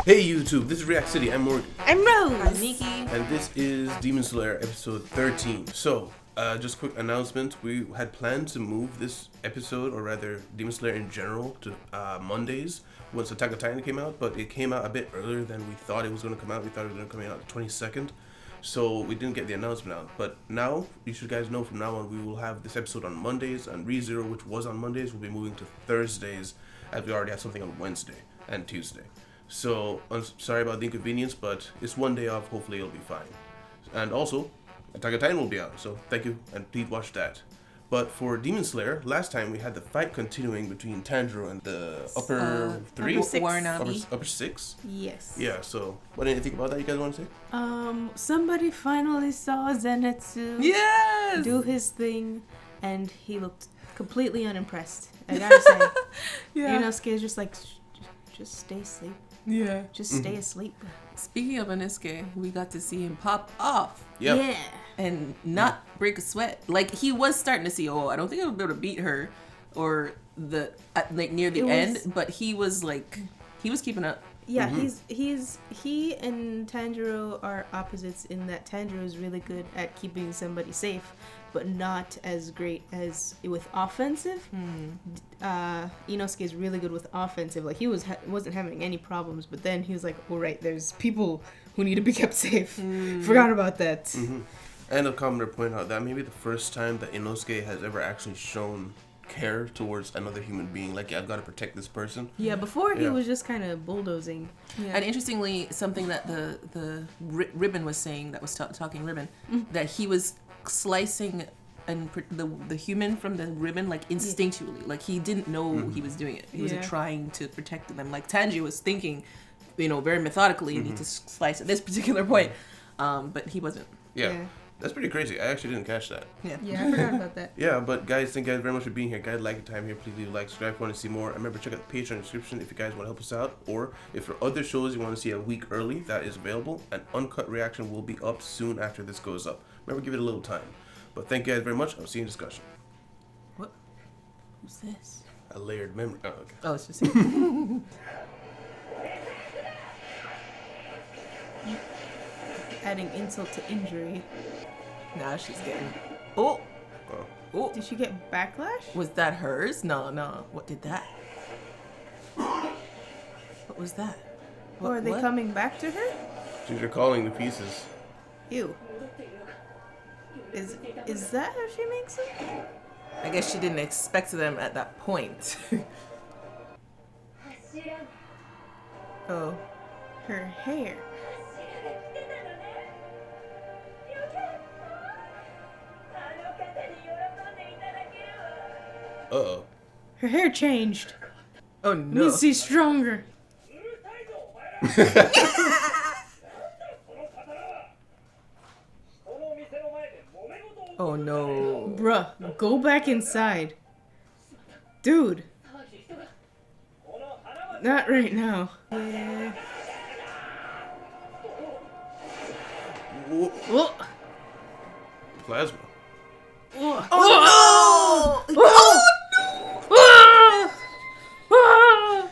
Hey YouTube, this is React City. I'm Morgan. I'm Rose. I'm Nikki. And this is Demon Slayer episode 13. So, just quick announcement. We had planned to move this episode, or rather Demon Slayer in general, to Mondays once Attack on Titan came out, but it came out a bit earlier than we thought it was going to come out. We thought it was going to come out the 22nd. So we didn't get the announcement out. But now, you should guys know from now on, we will have this episode on Mondays, and ReZero, which was on Mondays, will be moving to Thursdays, as we already have something on Wednesday and Tuesday. So, I'm sorry about the inconvenience, but it's one day off. Hopefully it'll be fine. And also, Attack on Titan will be out, so thank you, and please watch that. But for Demon Slayer, last time we had the fight continuing between Tanjiro and the upper three? Upper six? Yes. Yeah, so what did you think about that? You guys want to say? Somebody finally saw Zenitsu do his thing, and he looked completely unimpressed. I gotta say. Inosuke is just like, just stay asleep. Yeah. Just stay asleep. Speaking of Inosuke, we got to see him pop off. Yep. Yeah. And not break a sweat. Like, he was starting to see, I don't think I'll be able to beat her, or near the end, but he was keeping up. Yeah, he and Tanjiro are opposites in that Tanjiro is really good at keeping somebody safe, but not as great as with offensive. Inosuke is really good with offensive. Like, he wasn't having any problems, but then he was like, "Oh right, there's people who need to be kept safe." Forgot about that. And a commenter pointed out that maybe the first time that Inosuke has ever actually shown care towards another human being, like, I've got to protect this person. Yeah, before he was just kind of bulldozing. Yeah. And interestingly, something that the Ribbon was saying, that was talking Ribbon, that he was slicing and the human from the Ribbon, like, instinctually. Like, he didn't know he was doing it. He wasn't trying to protect them. Like, Tanjiro was thinking, very methodically, you need to slice at this particular point. But he wasn't. Yeah. That's pretty crazy. I actually didn't catch that. Yeah, I forgot about that. Yeah, but guys, thank you guys very much for being here. Guys, like the time here. Please leave a like, subscribe if you want to see more. Remember, check out the Patreon description if you guys want to help us out. Or if for other shows you want to see a week early, that is available. An uncut reaction will be up soon after this goes up. Remember, give it a little time. But thank you guys very much. I'll see you in discussion. What? Who's this? A layered memory. Oh, okay. Oh, it's just Adding insult to injury. Now she's getting... Oh! Did she get backlash? Was that hers? No. What did that? What was that? Are they coming back to her? She's recalling the pieces. Ew. Is that how she makes it? I guess she didn't expect them at that point. Oh. Her hair. Uh-oh. Her hair changed. Oh no. Means she's stronger. Oh no. Bruh, go back inside. Dude. Not right now. Yeah. Whoa. Plasma. Oh, Oh no! Oh,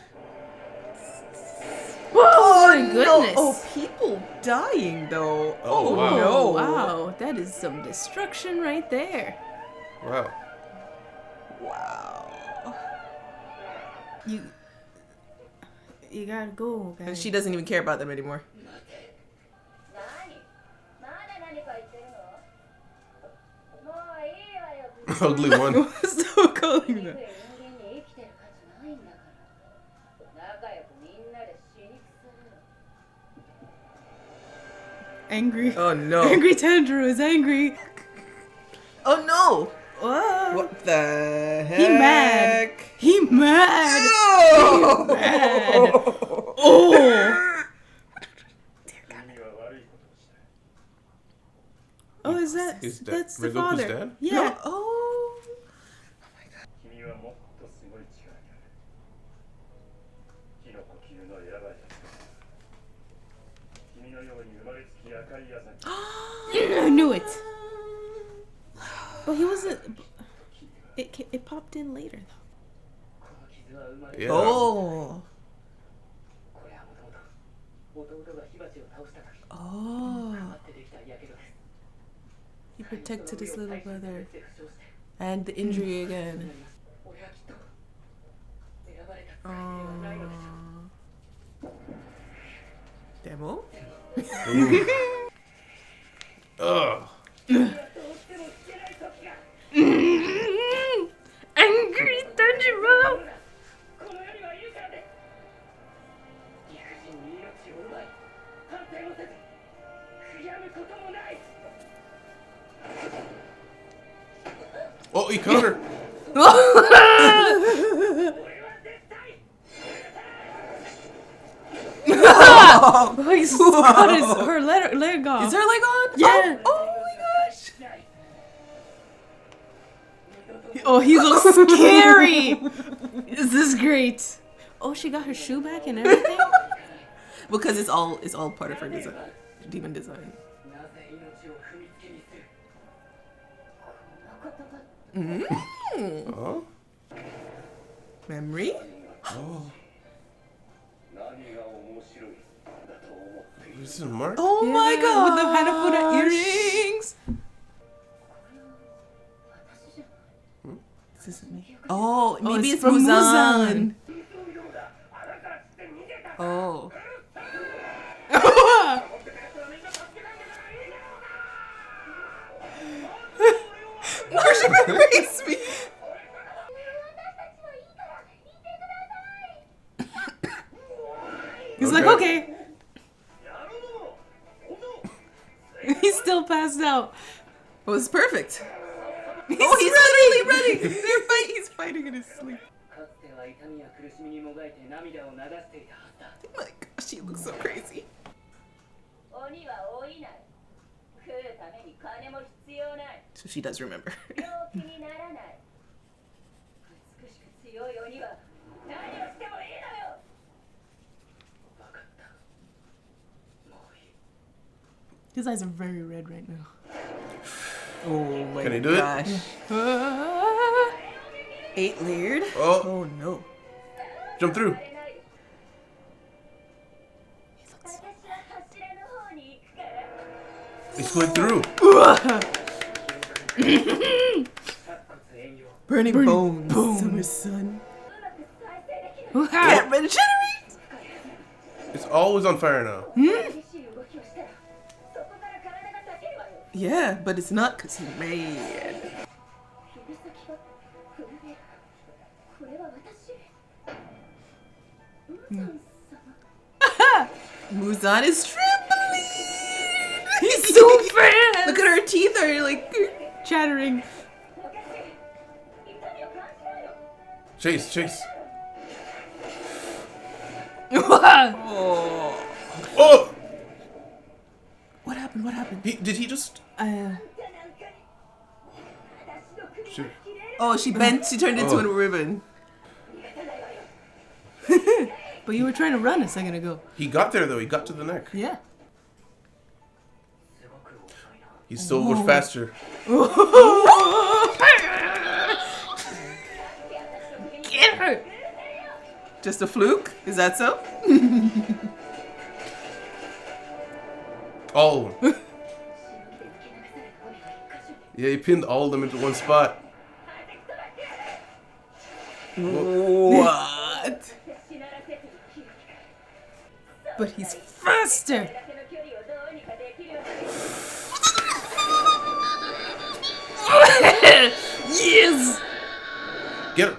oh my goodness. Oh, people dying though. Oh, wow. No. Wow, that is some destruction right there. Wow. Wow. You gotta go, guys. And she doesn't even care about them anymore. Ugly one. Still calling them. Angry. Oh no. Angry Tanjiro is angry. Oh no. Whoa. What the heck? He mad. He mad. Oh. He mad. Oh. Oh, is that? That's the Rengoku's father. dad? Yeah. No. Oh. My god. I knew it. But he wasn't. It popped in later though. Yeah. Oh. Oh. He protected his little brother. And the injury again. Oh. Demo? Ugh. Angry Tanjiro! Oh, he caught her. Oh, he's got her leg off. Is her leg on? Yeah. Oh my gosh. Oh, he looks scary. This is great. Oh, she got her shoe back and everything. Because it's all part of her design. Demon design. Oh. Memory? Oh. This is Mark? Oh my god! With the Hanafuda earrings. This isn't me. Oh, maybe it's it's from Muzan. Oh. Marcia embrace me. He's like, okay. He's still passed out. It was perfect. He's literally running. He's fighting in his sleep. Oh my gosh, she looks so crazy. So she does remember. His eyes are very red right now. Oh my Can he do it? gosh. 8 layered? Oh. Oh no. Jump through. He's going through. Burning bones. Summer sun. Can't regenerate. It's always on fire now. Yeah, but it's not because he's mad. Muzan is trembling. He's so fast. Look at her teeth are like Chattering. Chase, chase. Oh. Oh! What happened? What happened? Did he just... Shit. Oh, she bent. She turned into Oh. a ribbon. But you were trying to run a second ago. He got there though. He got to the neck. Yeah. He's so much faster. Get her. Just a fluke? Is that so? All of them. Yeah, he pinned all of them into one spot. What? But he's faster. Yes. Get her.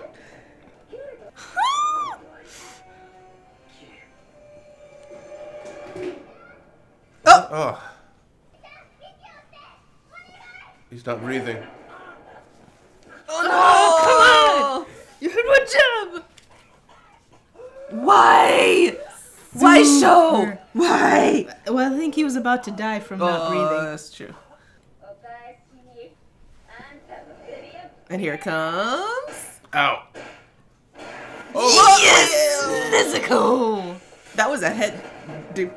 Oh. He's not breathing. Oh, You did one job. why? Why show? Super. Why? Well, I think he was about to die from not breathing. That's true. And here it comes. Ow. Oh, Yes! Nezuko! that was a head. Dude.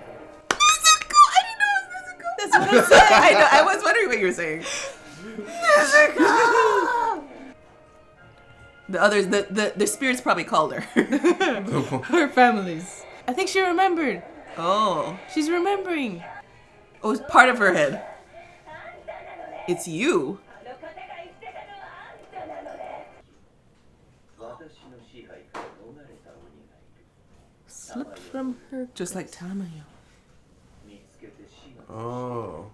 Nezuko! I didn't know it was Nezuko. That's what I said. I know. I was wondering what you were saying. Nezuko! The others, the spirits probably called her. Her families. I think she remembered. Oh. She's remembering. Oh, it's part of her head. It's you. Slipped from her. Just like Tamayo. Oh.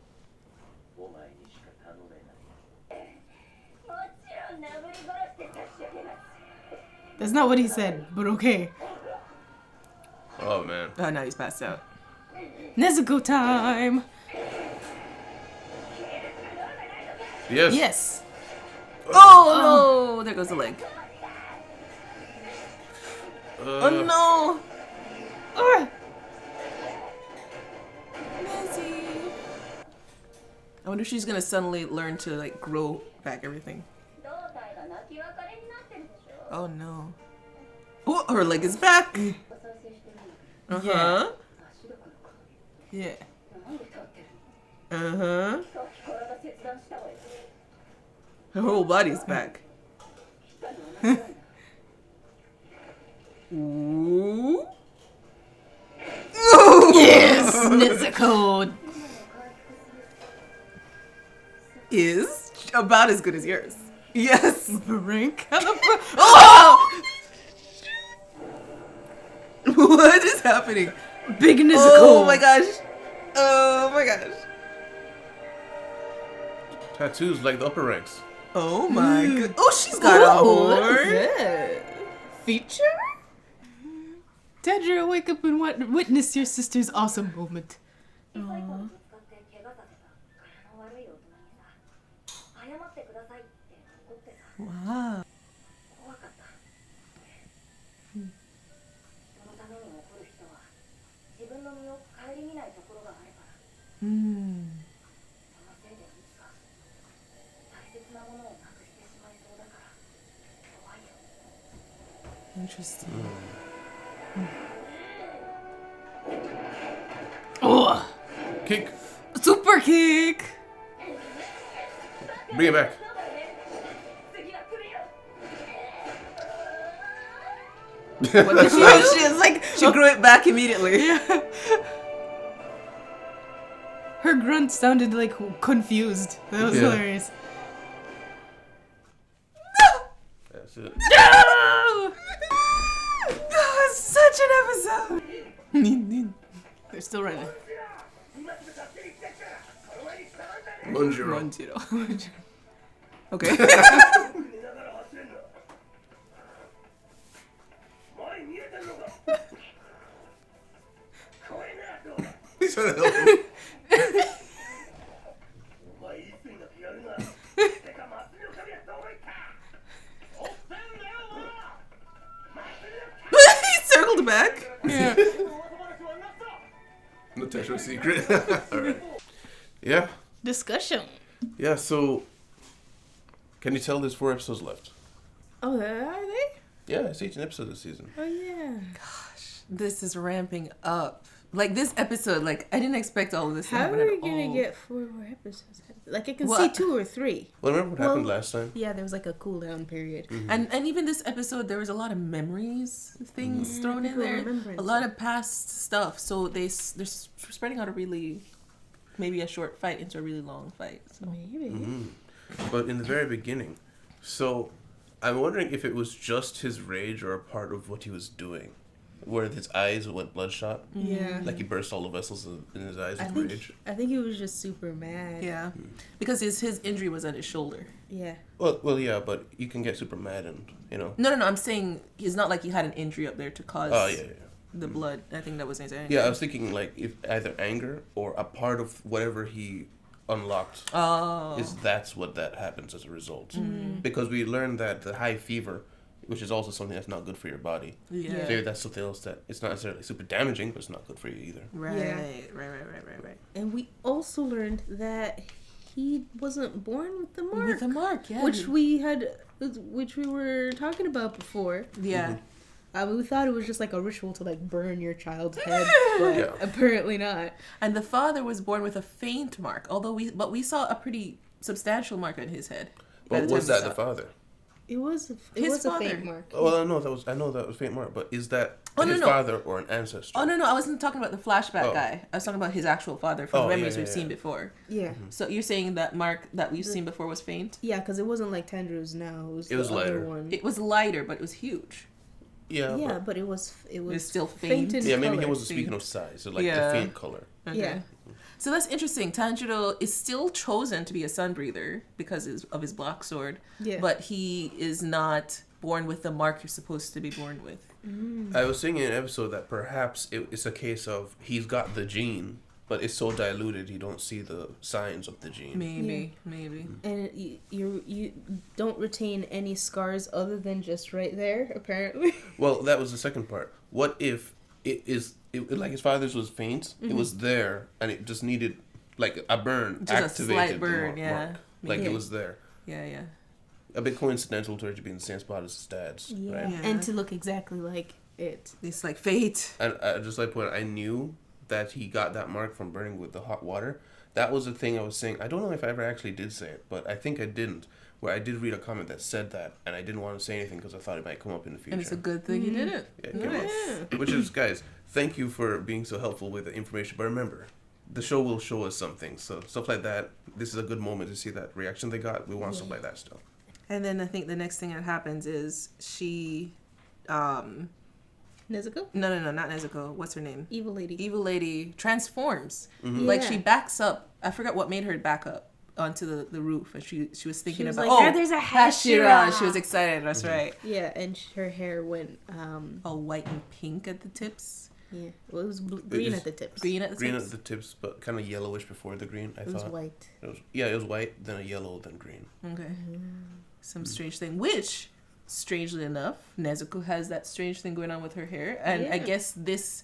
That's not what he said, but okay. Oh, man. Oh, now he's passed out. Nezuko time. Yes. Yes. Oh, no. There goes the leg. Oh, no. Messy. I wonder if she's going to suddenly learn to, like, grow back everything. Oh, no. Oh, her leg is back. Uh-huh. Yeah. Uh-huh. Her whole body's back. Ooh. Yes, Nezuko Is about as good as yours. Yes. rank. Oh! What is happening? Big Nezuko. Oh my gosh. Oh my gosh. Tattoos like the upper ranks. Oh my god. Oh, she's got a horn. Feature? Tanjiro, wake up and witness your sister's awesome moment. Aww. Wow. Hmm. Interesting. Oh, Kick. super kick. Bring it back. What did she do? She is like she grew it back immediately. Yeah. Her grunt sounded like confused. That was Yeah. hilarious. That's it. No! Oh, it's such an episode. They're still running. Monjiro. 1-0. Okay. He's trying to help him. He circled back. Yeah. Natasha's secret. Alright. Yeah. Discussion. Yeah, so can you tell there's 4 episodes left? Oh, are they? Yeah, it's 18 episodes this season. Oh, yeah. This is ramping up. Like this episode, like I didn't expect all of this to How happen are at we going all. to get 4 more episodes? Like, I can Well, see 2 or 3. Well, remember what happened last time? Yeah, there was like a cool down period. And even this episode, there was a lot of memories, things thrown in people there, remembering a lot of past stuff. So they're spreading out maybe a short fight into a really long fight. So. Maybe. But in the very beginning, so I'm wondering if it was just his rage or a part of what he was doing, where his eyes went bloodshot, Yeah. like he burst all the vessels in his eyes with rage. I think he was just super mad. Yeah, because his injury was at his shoulder. Yeah. Well, yeah, but you can get super mad and No, I'm saying he's not like he had an injury up there to cause Oh yeah. the blood. I think that was his injury. Yeah, I was thinking like if either anger or a part of whatever he unlocked Oh. that's what that happens as a result. Because we learned that the high fever, which is also something that's not good for your body. Yeah. Maybe that's something else that it's not necessarily super damaging, but it's not good for you either. Right. Yeah. Right. And we also learned that he wasn't born with the mark. With the mark, yeah. Which we were talking about before. Yeah. We thought it was just like a ritual to like burn your child's head, but Yeah. apparently not. And the father was born with a faint mark, although we saw a pretty substantial mark on his head. by But the was time we that saw the it. father? It was His a father. faint mark. Oh, well, I know that was faint mark, but is that his no. father or an ancestor? Oh no, I wasn't talking about the flashback Oh. guy. I was talking about his actual father from memories we've seen before. Yeah. So you're saying that mark that we've seen before was faint? Yeah, because it wasn't like Tanjiro's now. It was the lighter. other one. It was lighter, but it was huge. Yeah. Yeah, but it was still faint. in Yeah, maybe he color. wasn't speaking of size, so like Yeah. the faint color. Okay. Yeah. So that's interesting. Tanjiro is still chosen to be a sun breather because of his black sword. Yeah. But he is not born with the mark you're supposed to be born with. I was saying in an episode that perhaps it's a case of he's got the gene, but it's so diluted you don't see the signs of the gene. Maybe. And you don't retain any scars other than just right there, apparently. Well, that was the second part. What if like his father's was faint? It was there, and it just needed like a burn, Just a activated slight the burn, mark. Like Yeah. it was there. Yeah. A bit coincidental to it to be in the same spot as his dad's. Yeah. Right? Yeah. And to look exactly like it. It's like fate. And I just like when I knew that he got that mark from burning with the hot water. That was the thing I was saying. I don't know if I ever actually did say it, but I think I didn't. Where I did read a comment that said that, and I didn't want to say anything because I thought it might come up in the future. And it's a good thing you did it. Yeah, it came up. Which is, guys, thank you for being so helpful with the information. But remember, the show will show us something. So stuff like that, this is a good moment to see that reaction they got. We want stuff like that still. And then I think the next thing that happens is she, Nezuko? no, not Nezuko. What's her name? Evil lady. Evil lady transforms. Mm-hmm. Like Yeah. she backs up. I forgot what made her back up onto the roof, and she was thinking was about like, "Oh, there's a Hashira." She was excited. That's right. Yeah, and her hair went All white and pink at the tips. yeah. Well, it was green was at the tips. Green at the Green tips. at the tips, but kind of yellowish before the green, I It was thought. white. It was white, then a yellow, then green. Okay. Some strange thing, which, strangely enough, Nezuko has that strange thing going on with her hair. And I Yeah. guess this,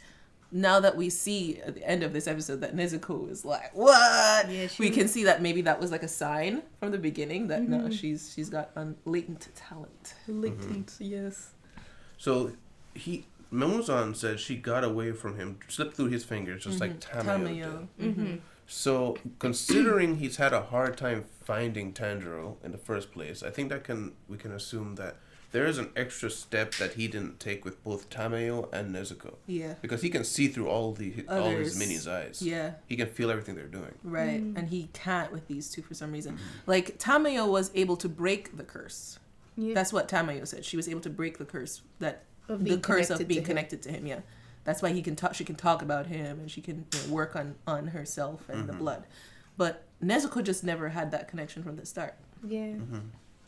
now that we see at the end of this episode that Nezuko is like, what? Yeah, We can see that maybe that was like a sign from the beginning that no, she's got latent talent. Latent, yes. So Mimozan said she got away from him, slipped through his fingers, just like Tamayo did. Mm-hmm. So, considering he's had a hard time finding Tanjiro in the first place, I think we can assume that there is an extra step that he didn't take with both Tamayo and Nezuko. Yeah. Because he can see through all his Others. minions' eyes. Yeah. He can feel everything they're doing. Right. And he can't with these two for some reason. Like, Tamayo was able to break the curse. Yeah. That's what Tamayo said. She was able to break the curse Of the being curse of connected being to him. connected to him. Yeah, that's why he can talk. She can talk about him, and she can work on herself and the blood. But Nezuko just never had that connection from the start. Yeah.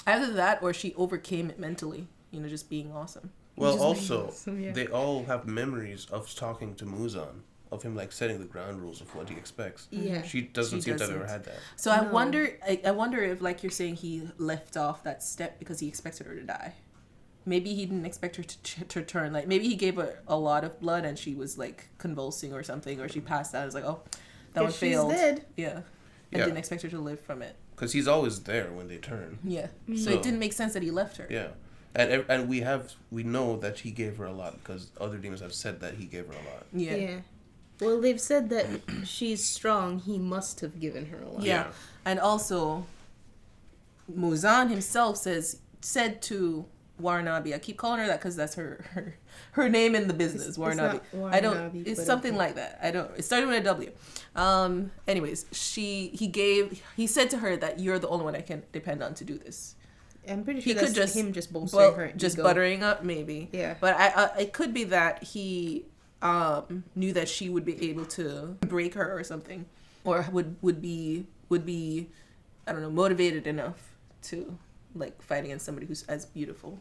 Either that, or she overcame it mentally. Just being awesome. Well, Just also, awesome, yeah. they all have memories of talking to Muzan, of him like setting the ground rules of what he expects. Yeah. She doesn't She seem to have ever doesn't. had that. So I No. wonder. I wonder if, like you're saying, he left off that step because he expected her to die. Maybe he didn't expect her to turn. Like maybe he gave her a lot of blood and she was like convulsing or something, or she passed out. It's like, oh, that one Guess she's failed. dead. Yeah. And Yeah. didn't expect her to live from it. Because he's always there when they turn. Yeah. So So- it didn't make sense that he left her. Yeah. And we know that he gave her a lot because other demons have said that he gave her a lot. Yeah. Yeah. Well, they've said that she's strong. He must have given her a lot. Yeah. And also, Muzan himself said to Waranabe, I keep calling her that because that's her name in the business, It's Waranabe. not I don't. Waranabe, It's but something okay. like that. I don't. It started with a W. Anyways, he said to her that you're the only one I can depend on to do this. I'm pretty He sure could that's just him just bolstering her. just ego. buttering up maybe. Yeah. But it could be that he knew that she would be able to break her or something, or would be I don't know, motivated enough to like fight against somebody who's as beautiful.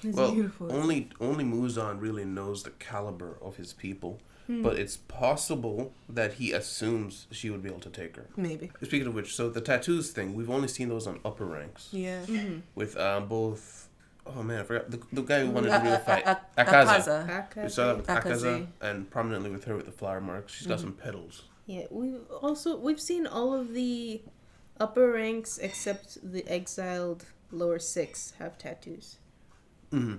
It's Well, beautiful. only Muzan really knows the caliber of his people, Hmm. but it's possible that he assumes she would be able to take her. Maybe. Speaking of which, so the tattoos thing, we've only seen those on upper ranks Yeah. with both. Oh man, I forgot the guy who wanted to really fight. Akaza. Akaza. We saw that with Akaza, Akaze. and prominently with her with the flower marks. She's got some petals. Yeah, we've seen all of the upper ranks except the exiled lower 6 have tattoos. Mm-hmm.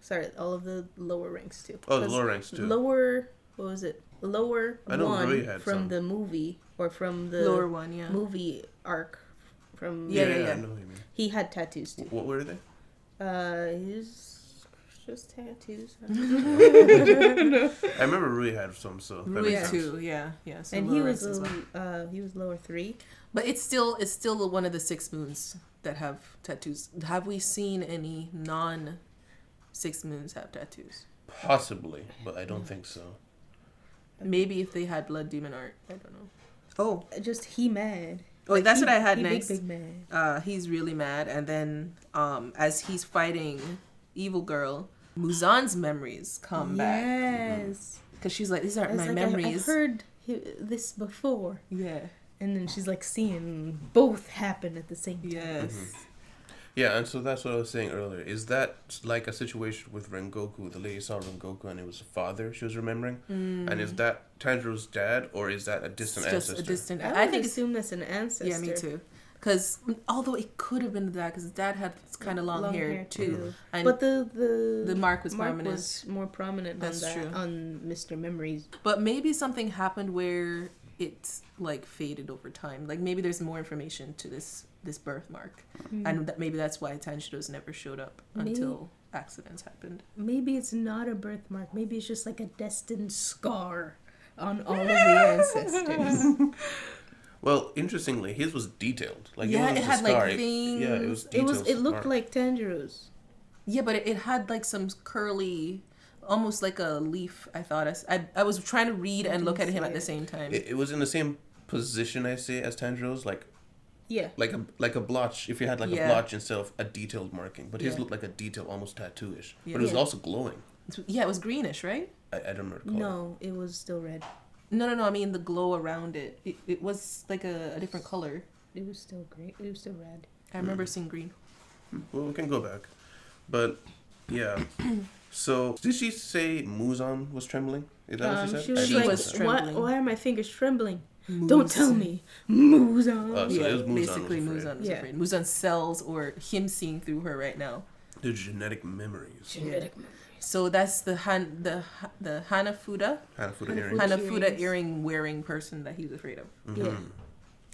Sorry, all of the lower ranks too. Oh, the 'Cause lower ranks too. Lower, what was it? Lower I know one Rui had from some. the movie or from the Lower one, yeah. movie arc from Yeah. I know what you mean. he had tattoos too. What were they? He's just tattoos. I remember Rui had some, so that Rui makes sense. too, yeah. So And he Lawrence was as well. he was lower 3. But it's still one of the 6 moons that have tattoos. Have we seen any non-6 moons have tattoos? Possibly, but I don't think so. Maybe if they had blood demon art. I don't know. Oh, Just he mad. oh, that's what I had he next. Big mad. He's really mad, and then as he's fighting Evil Girl, Muzan's memories come back Yes. because she's like, these aren't It's my like, memories. I've heard this before. Yeah. And then she's like seeing both happen at the same time. Yes. Yeah, and so that's what I was saying earlier. Is that like a situation with Rengoku? The lady saw Rengoku and it was a father she was remembering? And is that Tanjiro's dad or is that a distant It's just ancestor? a distant. I I think it's assume that's an ancestor. yeah, me too. Because although it could have been the dad, because his dad had kind of long hair too, and But the mark was prominent. was more prominent That's on that true. on Mr. Memories. but maybe something happened where it's like faded over time. Like maybe there's more information to this birthmark, and maybe that's why Tanjiro's never showed up until accidents happened. Maybe it's not a birthmark. Maybe it's just like a destined scar on all of the ancestors. Well, interestingly, his was detailed. Like Yeah, it, it was had, a like, scar. things. Yeah, it was It detailed. looked mark. like Tanjiro's. Yeah, but it had like some curly, almost like a leaf. I thought I was trying to read and look at him at the same time. It was in the same position, I say, as Tanjiro's, like Yeah. a blotch. If you had like a blotch instead of a detailed marking, but his Yeah. looked like a detail, almost tattoo-ish. Yeah. But it was Yeah. also glowing. Yeah, it was greenish, right? I don't recall. No, it was still red. No. I mean the glow around it. It was like a different color. It was still great. It was still red. I remember seeing green. Well, we can go back, but yeah. So did she say Muzan was trembling? Is that what she said? She was She like, was trembling. Why are my fingers trembling? Don't tell me. Muzan. Oh, so Yeah, it was Muzan basically was afraid. Muzan was Yeah. afraid. Muzan's cells or him seeing through her right now. The genetic memories. Genetic memory. So that's the Hanafuda Hanafuda earrings. Hanafuda earring wearing person that he's afraid of, Mm-hmm. Yeah.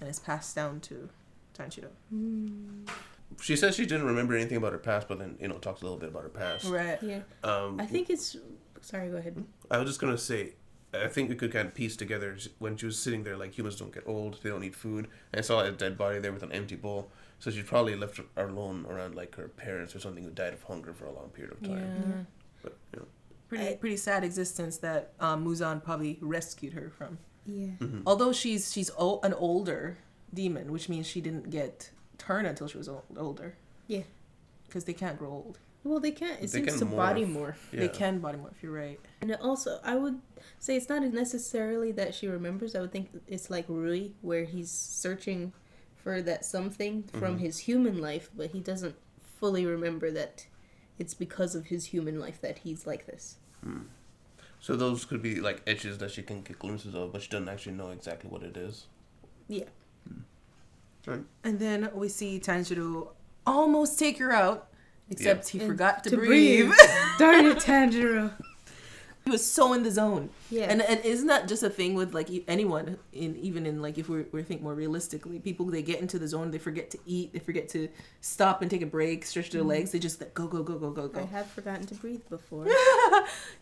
and it's passed down to Tanjiro. She says she didn't remember anything about her past, but then talks a little bit about her past. Right. Yeah. Um, I think it's. Sorry, go ahead. I was just gonna say, I think we could kind of piece together when she was sitting there, like humans don't get old, they don't eat food, and I saw a dead body there with an empty bowl. So she probably left her alone around like her parents or something who died of hunger for a long period of time. Yeah. But Pretty sad existence that Muzan probably rescued her from. Yeah. Although she's an older demon, which means she didn't get turned until she was older. Yeah. Because they can't grow old. Well, they can't. It They seems can to body morph. morph. Yeah. They can body morph. You're right. And also, I would say it's not necessarily that she remembers. I would think it's like Rui, where he's searching for that something from his human life, but he doesn't fully remember that it's because of his human life that he's like this. So those could be like etches that she can get glimpses of, but she doesn't actually know exactly what it is. Yeah. Right. And then we see Tanjiro almost take her out, except he And forgot to breathe. Darn it, Tanjiro. He was so in the zone. Yeah. And isn't that just a thing with like anyone even in like if we think more realistically, people they get into the zone, they forget to eat, they forget to stop and take a break, stretch their legs, they just like, go. I have forgotten to breathe before.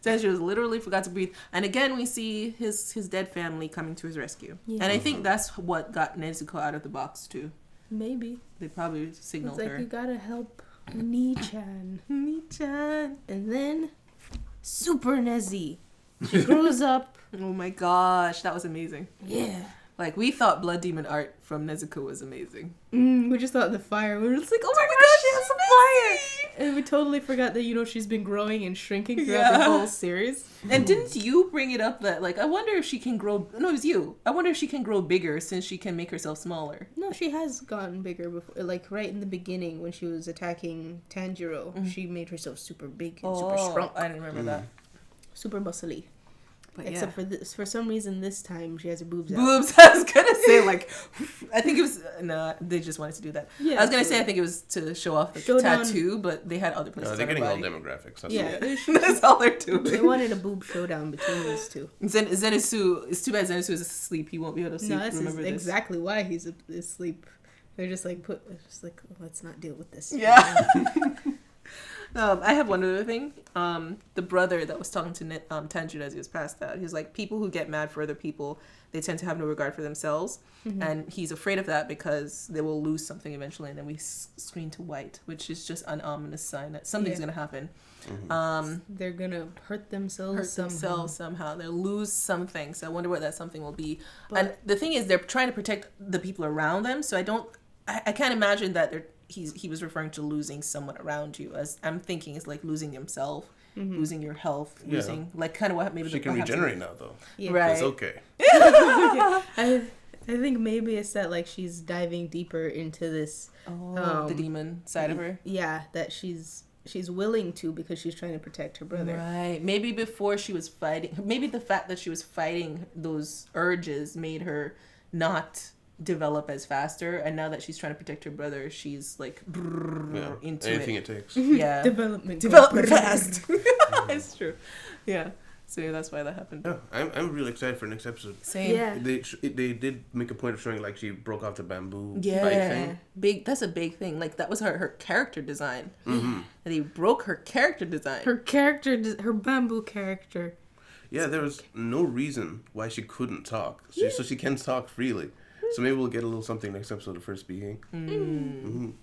Tanjiro literally forgot to breathe. And again we see his dead family coming to his rescue. Yeah. And I think that's what got Nezuko out of the box too. Maybe. They probably It's signaled like, her. you gotta help Ni-chan. Ni-chan. And then, Super Nezzy. She grows up. Oh my gosh, that was amazing. Yeah. Like, we thought Blood Demon art from Nezuko was amazing. We just thought the fire. We were just like, oh my gosh, she has some fire! And we totally forgot that, she's been growing and shrinking throughout the whole series. And didn't you bring it up that, like, I wonder if she can grow... No, it was you. I wonder if she can grow bigger since she can make herself smaller. No, she has gotten bigger before. Like, right in the beginning when she was attacking Tanjiro, she made herself super big and super strong. I didn't remember that. Super muscly. But Except for this, for some reason this time she has her boobs out. boobs. I was gonna say like, I think it was no, they just wanted to do that. Yeah, I was gonna say I think it was to show off the tattoo, but they had other places. They're on her getting all body. demographics. That's Yeah, all. That's all they're they doing. wanted a boob showdown between these two. Zenitsu, it's too bad Zenitsu is asleep. He won't be able to sleep. No, that's Remember this. exactly why he's asleep. They're just like let's not deal with this. Yeah. I have one other thing. The brother that was talking to Tanjiro as he was passed out, he was like, people who get mad for other people, they tend to have no regard for themselves. And he's afraid of that because they will lose something eventually. And then we screen to white, which is just an ominous sign that something's going to happen. They're going to hurt themselves somehow. They'll lose something. So I wonder what that something will be. And the thing is, they're trying to protect the people around them. So I can't imagine that he was referring to losing someone around you. As I'm thinking, it's like losing himself, losing your health, losing like kind of what maybe she can regenerate now though. Yeah. Right. It's okay. I think maybe it's that like she's diving deeper into this. The demon side of her. Yeah, that she's willing to because she's trying to protect her brother. Right. Maybe before she was fighting. Maybe the fact that she was fighting those urges made her not develop as faster, and now that she's trying to protect her brother, she's like into anything it takes. Yeah. Development fast. It's true. Yeah. So yeah, that's why that happened. Yeah, I'm really excited for next episode. Same. Yeah. They did make a point of showing like she broke off the bamboo bite Yeah. thing. Big. That's a big thing. Like that was her character design. And he broke her character design. Her bamboo character. Yeah, there was no reason why she couldn't talk. So she can talk freely. So maybe we'll get a little something next episode of her speaking.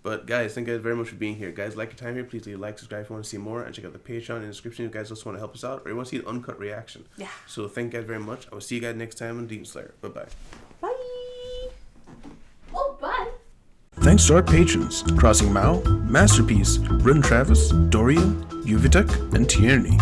But guys, thank you guys very much for being here. Guys, like your time here, please leave a like, subscribe if you want to see more, and check out the Patreon in the description if you guys also want to help us out or you want to see an uncut reaction. Yeah. So thank you guys very much. I will see you guys next time on Demon Slayer. Bye-bye. Bye. Oh, bye. Thanks to our patrons, Crossing Mao, Masterpiece, Run Travis, Dorian, Uvitek, and Tierney.